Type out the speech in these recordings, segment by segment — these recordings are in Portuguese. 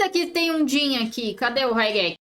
Eita, que tem um Jin aqui. Cadê o Raigek?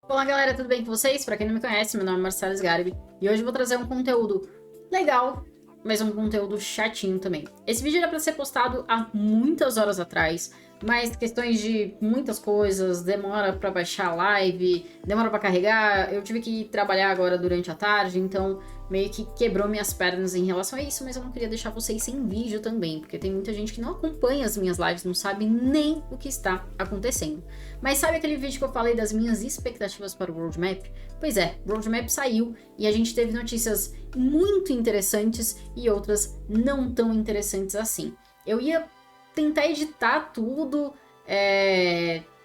Olá, galera, tudo bem com vocês? Pra quem não me conhece, meu nome é Marcelo Sgarbi e hoje eu vou trazer um conteúdo legal, mas um conteúdo chatinho também. Esse vídeo era pra ser postado há muitas horas atrás, mas questões de muitas coisas, demora pra baixar a live, demora pra carregar, eu tive que trabalhar agora durante a tarde, então meio que quebrou minhas pernas em relação a isso, mas eu não queria deixar vocês sem vídeo também, porque tem muita gente que não acompanha as minhas lives, não sabe nem o que está acontecendo. Mas sabe aquele vídeo que eu falei das minhas expectativas para o roadmap? Pois é, o roadmap saiu e a gente teve notícias muito interessantes e outras não tão interessantes assim. Eu ia tentar editar tudo,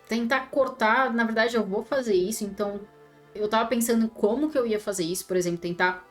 tentar cortar, na verdade eu vou fazer isso, então eu tava pensando como que eu ia fazer isso, por exemplo, tentar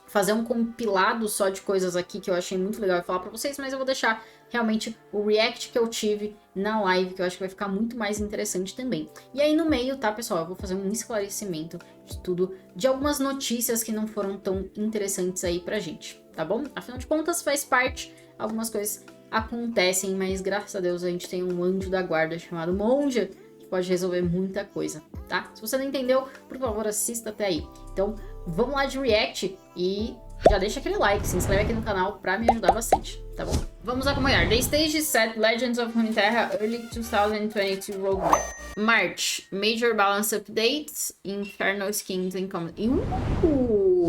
fazer um compilado só de coisas aqui que eu achei muito legal falar pra vocês, mas eu vou deixar realmente o react que eu tive na live, que eu acho que vai ficar muito mais interessante também. E aí no meio, tá, pessoal, eu vou fazer um esclarecimento de tudo, de algumas notícias que não foram tão interessantes aí pra gente, tá bom? Afinal de contas, faz parte, algumas coisas acontecem, mas graças a Deus a gente tem um anjo da guarda chamado Monja, que pode resolver muita coisa, tá? Se você não entendeu, por favor, assista até aí. Então, vamos lá de react e já deixa aquele like, se inscreve aqui no canal pra me ajudar bastante, tá bom? Vamos acompanhar. The Stage Set Legends of Runterra Early 2022 Roadmap. March, Major Balance Updates, Infernal Skins and Common.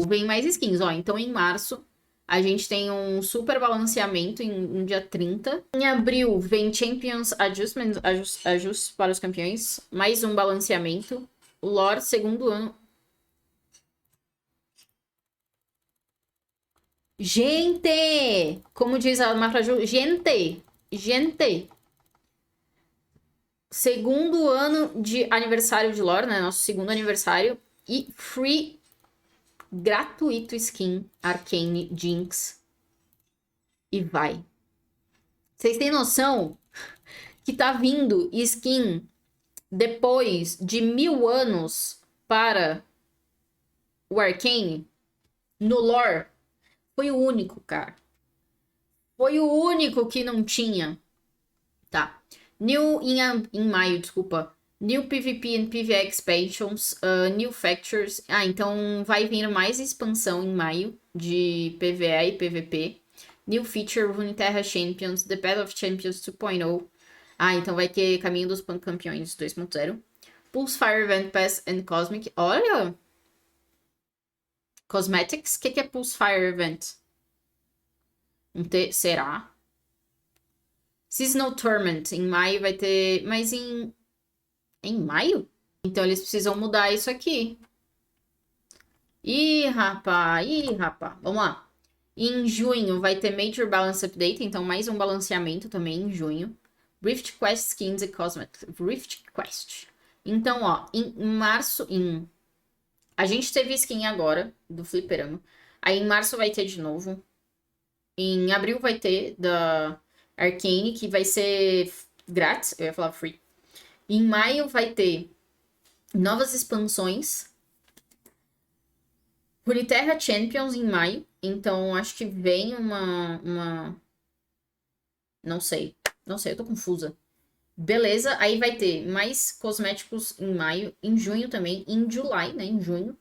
Vem mais skins, ó. Então em março a gente tem um super balanceamento em dia 30. Em abril vem Champions Adjustments, ajustes para os campeões, mais um balanceamento. LOR, segundo ano. Gente! Como diz a Mafraju, gente! Segundo ano de aniversário de LOR, né? Nosso segundo aniversário. E free, gratuito skin, Arcane, Jinx. E vai. Vocês têm noção que tá vindo skin depois de 1000 anos para o Arcane? No LOR? Foi o único, cara. Foi o único que não tinha. Tá. Em maio, desculpa. New PvP and PvE expansions. New factors. Ah, então vai vir mais expansão em maio de PvE e PvP. New feature, Runterra Champions. The Path of Champions 2.0. Ah, então vai ter Caminho dos Campeões 2.0. Pulse Fire Event Pass and Cosmic. Olha! Cosmetics? O que é Pulse Fire Event? Será? Seasonal Torment. Em maio vai ter... Mas em maio? Então eles precisam mudar isso aqui. Ih, rapaz. Vamos lá. Em junho vai ter Major Balance Update. Então mais um balanceamento também em junho. Rift Quest Skins e Cosmetics. Rift Quest. Então, ó. Em março... A gente teve skin agora, do Fliperama. Aí em março vai ter de novo. Em abril vai ter da Arcane, que vai ser grátis. Eu ia falar free. Em maio vai ter novas expansões. Runterra Champions em maio. Então acho que vem uma... Não sei, eu tô confusa. Beleza, aí vai ter mais cosméticos em maio, em junho também, em July, né, em junho.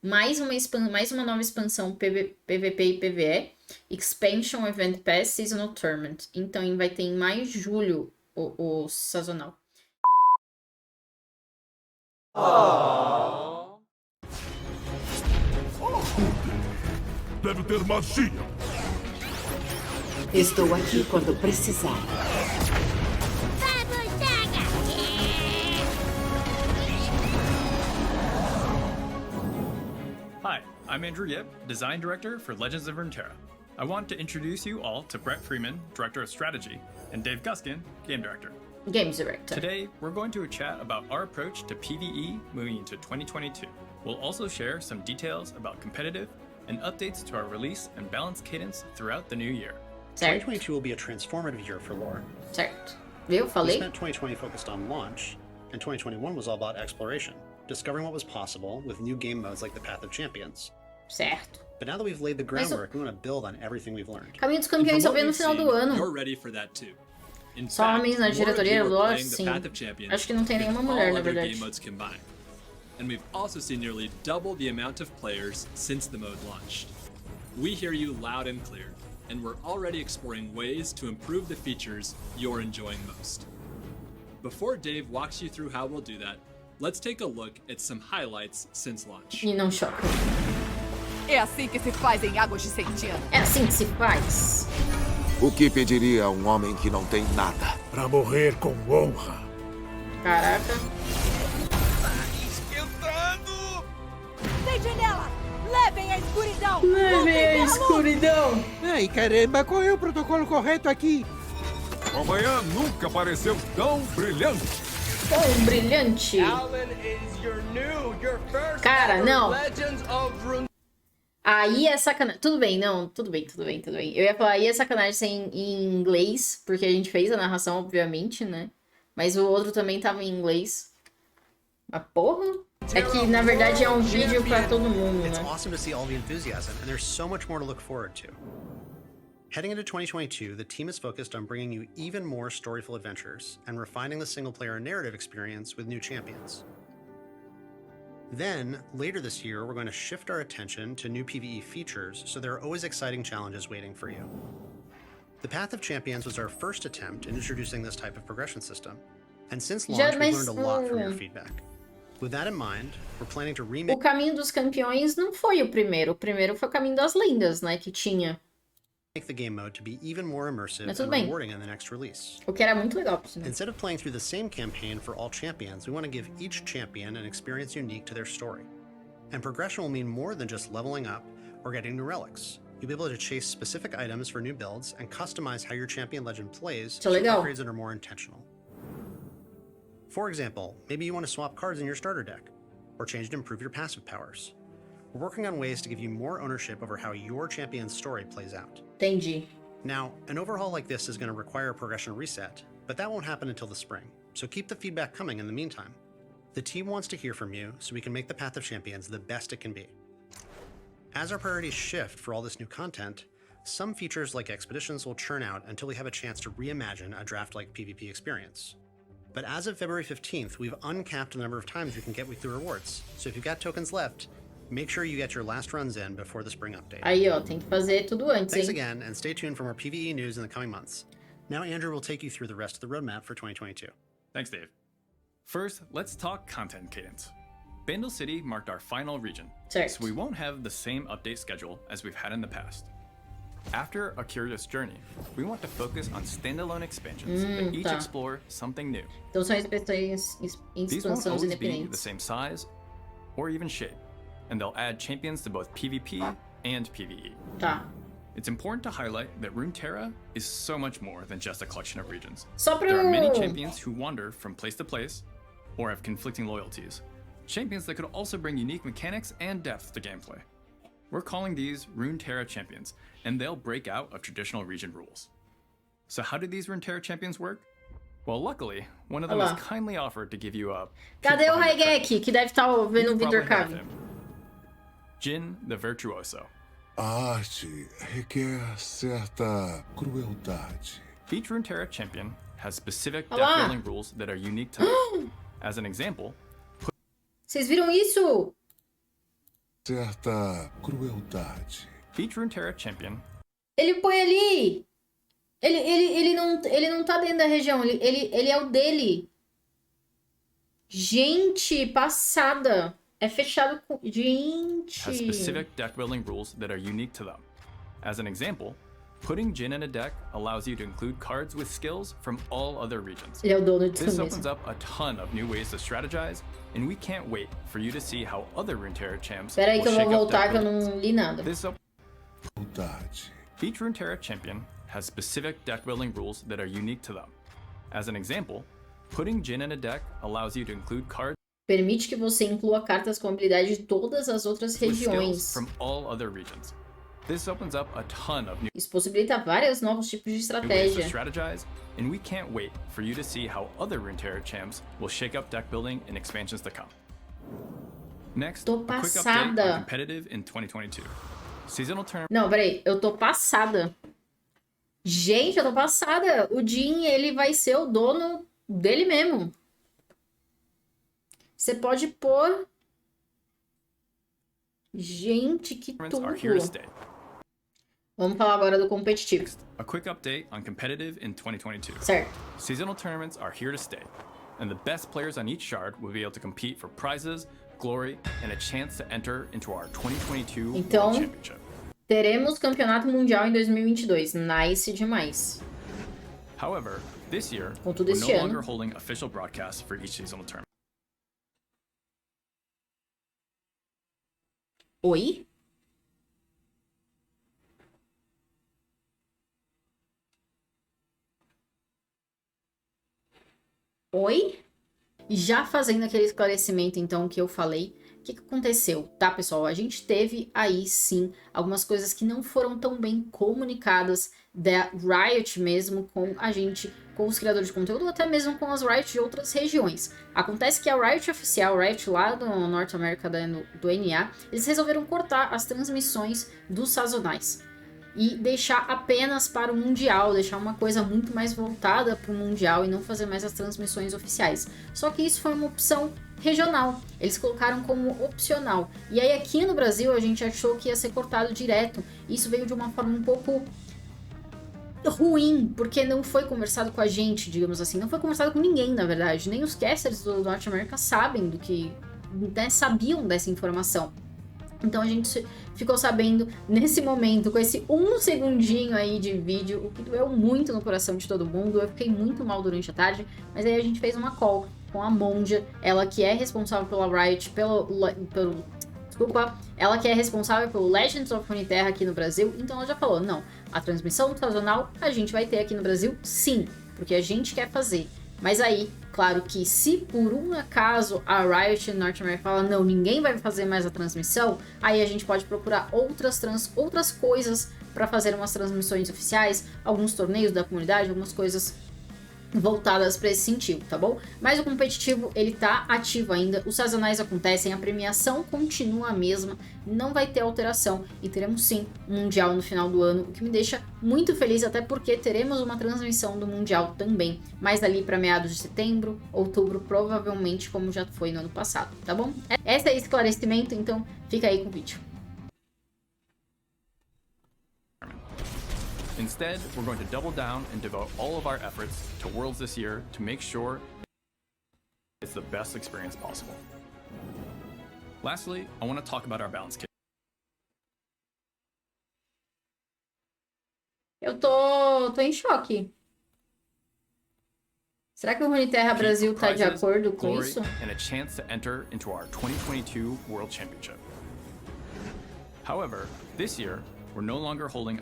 Mais uma nova expansão PVP e PvE. Expansion Event Pass Seasonal Tournament. Então vai ter em maio e julho o sazonal. Oh. Deve ter magia. Estou aqui quando precisar. Hi, I'm Andrew Yip, Design Director for Legends of Runeterra. I want to introduce you all to Brett Freeman, Director of Strategy, and Dave Guskin, Game Director. Games Director. Today, we're going to chat about our approach to PvE moving into 2022. We'll also share some details about competitive and updates to our release and balance cadence throughout the new year. Certo. 2022 will be a transformative year for LOR. Certo. Viu? We Falei? spent 2020 focused on launch, and 2021 was all about exploration, discovering what was possible with new game modes like the Path of Champions. Certo. But now that we've laid the groundwork, we want to build on everything we've learned. Caminho dos Campeões só vem no final do ano. You're ready for that too. In Só fact, homens na more of diretoria you are LOR, playing the sim. Path of Champions Acho que não tem than nenhuma all mulher, na other verdade. game modes combined. And we've also seen nearly double the amount of players since the mode launched. We hear you loud and clear, and we're already exploring ways to improve the features you're enjoying most. Before Dave walks you through how we'll do that, let's take a look at some highlights since launch. E não choca. É assim que se faz em águas de Sentina. É assim que se faz. O que pediria a um homem que não tem nada? Pra morrer com honra. Caraca. Tem janela! Levem a escuridão! Levei a escuridão. Ai, caramba, qual é o protocolo correto aqui? Amanhã nunca pareceu tão brilhante. Tão brilhante. Cara, não. Aí é sacanagem. Tudo bem, não. Tudo bem. Eu ia falar, aí é sacanagem ser em inglês, porque a gente fez a narração, obviamente, né? Mas o outro também tava em inglês. Mas porra. É que, na verdade, é um vídeo pra todo mundo, It's né? awesome to see all the enthusiasm, and there's so much more to look forward to. Heading into 2022, the team is focused on bringing you even more storyful adventures and refining the single-player narrative experience with new champions. Then, later this year, we're going to shift our attention to new PvE features, so there are always exciting challenges waiting for you. The Path of Champions was our first attempt in introducing this type of progression system, and since launch, we've learned a lot from your feedback. With that in mind, we're planning to remake O caminho dos campeões não foi o primeiro. O primeiro foi o caminho das lendas, né? Que tinha. the game mode to be even more immersive Mas and tudo bem. rewarding in the next release. O que era muito legal, por sinal. Instead of playing through the same campaign for all champions, we want to give each champion an experience unique to their story. And progression will mean more than just leveling up or getting new relics. You'll be able to chase specific items for new builds and customize how your champion legend plays Isso é legal. upgrades that are more intentional. For example, maybe you want to swap cards in your starter deck, or change to improve your passive powers. We're working on ways to give you more ownership over how your champion's story plays out. Entendi. Now, an overhaul like this is going to require a progression reset, but that won't happen until the spring, so keep the feedback coming in the meantime. The team wants to hear from you so we can make the Path of Champions the best it can be. As our priorities shift for all this new content, some features like expeditions will churn out until we have a chance to reimagine a draft-like PvP experience. But as of February 15th, we've uncapped the number of times you can get weekly rewards, so if you've got tokens left, make sure you get your last runs in before the spring update. Aí, ó, tem que fazer tudo antes, Thanks hein? again, and stay tuned for more PvE news in the coming months. Now Andrew will take you through the rest of the roadmap for 2022. Thanks, Dave. First, let's talk content cadence. Bandle City marked our final region, Certo. so we won't have the same update schedule as we've had in the past. After A Curious Journey, we want to focus on standalone expansions that each tá. explore something new. Então são expansões, These won't expansões always be the independentes. same size or even shape, and they'll add champions to both PvP and PvE. Tá. It's important to highlight that Runterra is so much more than just a collection of regions. Só pra There are many eu... champions who wander from place to place or have conflicting loyalties. Champions that could also bring unique mechanics and depth to gameplay. We're calling these Runterra champions, and they'll break out of traditional region rules. So how do these Runterra champions work? Well, luckily, one of them Olá. has kindly offered to give you a... Cadê o peek behind the curtain. Raigeki, que deve estar vendo o You've Vitor probably heard of Cave? him. Jin the Virtuoso. A arte requer certa crueldade. Each Runterra champion has specific Olá. deck building rules that are unique to them. As an example, Vocês viram isso? Certa crueldade. each Runterra champion Ele põe ali. Ele não tá dentro da região. Ele é o dele. Gente, passada. É fechado com... Gente. has specific deck building rules that are unique to them. As an example, putting Jin in a deck allows you to include cards with skills from all other regions. Ele é o dono disso This mesmo. opens up a ton of new ways to strategize, and we can't wait for you to see how other Runeterra champs Pera aí will que eu vou shake up voltar deck que eu buildings. não li nada. This op- Crueldade. Each Runeterra champion has specific deck building rules that are unique to them. As an example, putting Jin in a deck allows you to include cards Permite que você inclua cartas com habilidade de todas as outras with skills regiões. from all other regions. This opens up a ton of new Isso possibilita vários novos tipos de ways to estratégia. strategize, and we can't wait for you to see how other Runeterra champs will shake up deck building in expansions to come. Next, Tô a quick update passada. on competitive in 2022. Seasonal tournament Não, peraí. Eu tô passada. Gente, eu tô passada. O Jim, ele vai ser o dono dele mesmo. Você pode pôr... Gente, que tudo. Are here to stay. Vamos falar agora do competitivo. A quick update on competitive in 2022. Certo. Seasonal tournaments are here to stay, and the best players on each shard will be able to compete for prizes, glory, and a chance to enter into our 2022 Então, World Championship. Teremos campeonato mundial em 2022. Nice demais. However, this year, Contudo, we're este no ano, longer holding official broadcasts for each seasonal tournament. Oi? Oi? Já fazendo aquele esclarecimento, então, que eu falei, o que aconteceu, tá, pessoal? A gente teve aí, sim, algumas coisas que não foram tão bem comunicadas da Riot mesmo com a gente, com os criadores de conteúdo, ou até mesmo com as Riot de outras regiões. Acontece que a Riot oficial, a Riot lá do Norte América do NA, eles resolveram cortar as transmissões dos sazonais e deixar apenas para o Mundial, deixar uma coisa muito mais voltada para o Mundial e não fazer mais as transmissões oficiais. Só que isso foi uma opção regional, eles colocaram como opcional. E aí aqui no Brasil a gente achou que ia ser cortado direto. Isso veio de uma forma um pouco ruim, porque não foi conversado com a gente, digamos assim. Não foi conversado com ninguém, na verdade. Nem os casters do Norte América sabem do que, né, sabiam dessa informação. Então a gente ficou sabendo nesse momento, com esse 1 segundinho aí de vídeo, o que doeu muito no coração de todo mundo. Eu fiquei muito mal durante a tarde, mas aí a gente fez uma call com a Monja, ela que é responsável pela Riot, ela que é responsável pelo Legends of Runterra aqui no Brasil. Então ela já falou, não, a transmissão sazonal a gente vai ter aqui no Brasil, sim, porque a gente quer fazer. Mas aí, claro que se por um acaso a Riot North America fala, não, ninguém vai fazer mais a transmissão, aí a gente pode procurar outras coisas para fazer umas transmissões oficiais, alguns torneios da comunidade, algumas coisas voltadas para esse sentido, tá bom? Mas o competitivo, ele tá ativo ainda, os sazonais acontecem, a premiação continua a mesma, não vai ter alteração e teremos sim um Mundial no final do ano, o que me deixa muito feliz, até porque teremos uma transmissão do Mundial também, mais ali para meados de setembro, outubro, provavelmente, como já foi no ano passado, tá bom? Esse é esclarecimento, então fica aí com o vídeo. Instead, we're going to double down and devote all of our efforts to Worlds this year to make sure it's the best experience possible. Lastly, I want to talk about our balance kit. Eu tô em choque. Será que o Runterra Brasil tá de acordo com isso? And a chance to enter into our 2022 World Championship. However, this year, we're no longer holding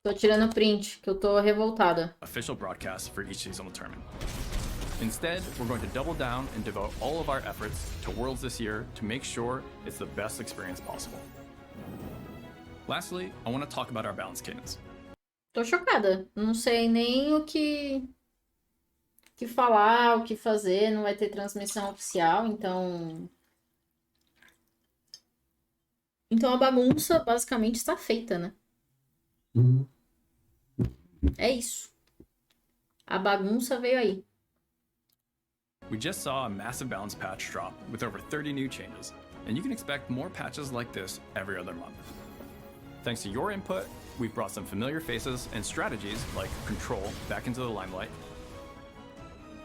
Tô tirando print, que eu tô revoltada. official broadcasts for each seasonal tournament. Instead, we're going to double down and devote all of our efforts to Worlds this year to make sure it's the best experience possible. Lastly, I want to talk about our balance cadence. Tô chocada. Não sei nem o que falar, o que fazer. Não vai ter transmissão oficial, então... Então a bagunça basicamente está feita, né? É isso. A bagunça veio aí. We just saw a massive balance patch drop with over 30 new changes, and you can expect more patches like this every other month. Thanks to your input, we've brought some familiar faces and strategies like Control back into the limelight,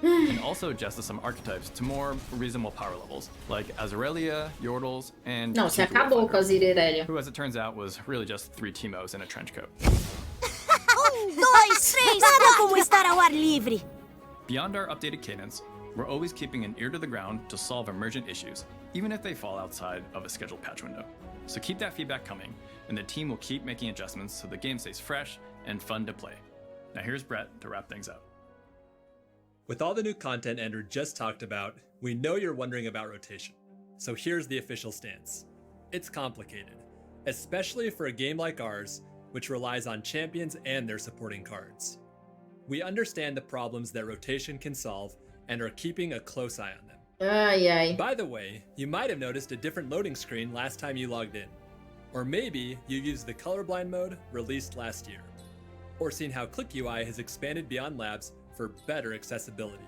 and also adjusted some archetypes to more reasonable power levels, like Azarelia, Yordles, and Não, você acabou com a Zirelia. who, as it turns out, was really just 3 Teemos in a trench coat. 1, 2, 3, nada como estar ao ar livre. Beyond our updated cadence, we're always keeping an ear to the ground to solve emergent issues, even if they fall outside of a scheduled patch window. So keep that feedback coming, and the team will keep making adjustments so the game stays fresh and fun to play. Now here's Brett to wrap things up. With all the new content Andrew just talked about, we know you're wondering about rotation. So here's the official stance. It's complicated, especially for a game like ours, which relies on champions and their supporting cards. We understand the problems that rotation can solve and are keeping a close eye on them. Ai, ai. By the way, you might have noticed a different loading screen last time you logged in. Or maybe you used the colorblind mode released last year. or seen how Click UI has expanded beyond labs for better accessibility.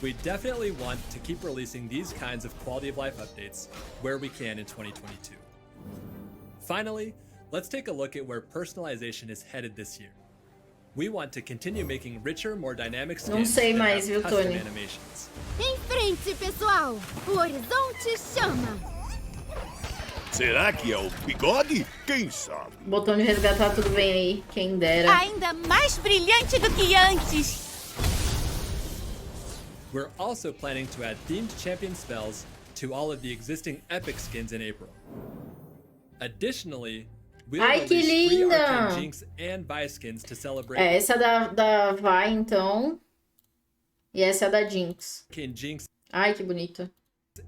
We definitely want to keep releasing these kinds of quality of life updates where we can in 2022. Finally, let's take a look at where personalization is headed this year. We want to continue making richer, more dynamic skins Não sei mais, that viu, have custom Tony? animations. Em frente, pessoal! O horizonte chama! Será que é o bigode? Quem sabe? Botão de resgatar, tudo bem aí. Quem dera. Ainda mais brilhante do que antes! We're also planning to add themed champion spells to all of the existing epic skins in April. Additionally, we'll Ai, que release 3 linda! Arcane Jinx and Vi skins to celebrate É, essa é da Vi, então. E essa é a da Jinx. Arcane Jinx Ai, que bonita.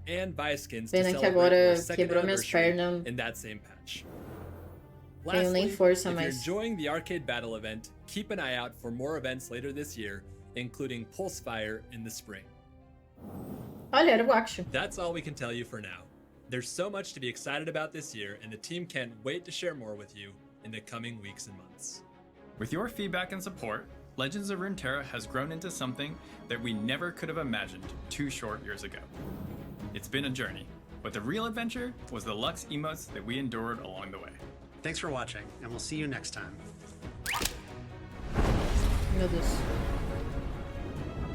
and Vi skins to Pena que celebrate agora their second quebrou minhas anniversary pernas. in that same patch. Tenho nem Lastly, força if you're mais. enjoying the arcade battle event, keep an eye out for more events later this year, including Pulsefire in the spring. Olha, era o Action. That's all we can tell you for now. There's so much to be excited about this year, and the team can't wait to share more with you in the coming weeks and months. With your feedback and support, Legends of Runeterra has grown into something that we never could have imagined 2 short years ago. It's been a journey, but the real adventure was the Lux emotes that we endured along the way. Thanks for watching, and we'll see you next time. Meu Deus.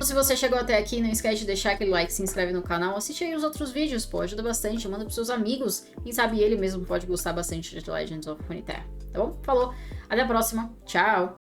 Se você chegou até aqui, não esquece de deixar aquele like, se inscreve no canal, assiste aí os outros vídeos, pô, ajuda bastante, manda pros seus amigos, quem sabe ele mesmo pode gostar bastante de Legends of Runeterra, tá bom? Falou, até a próxima, tchau!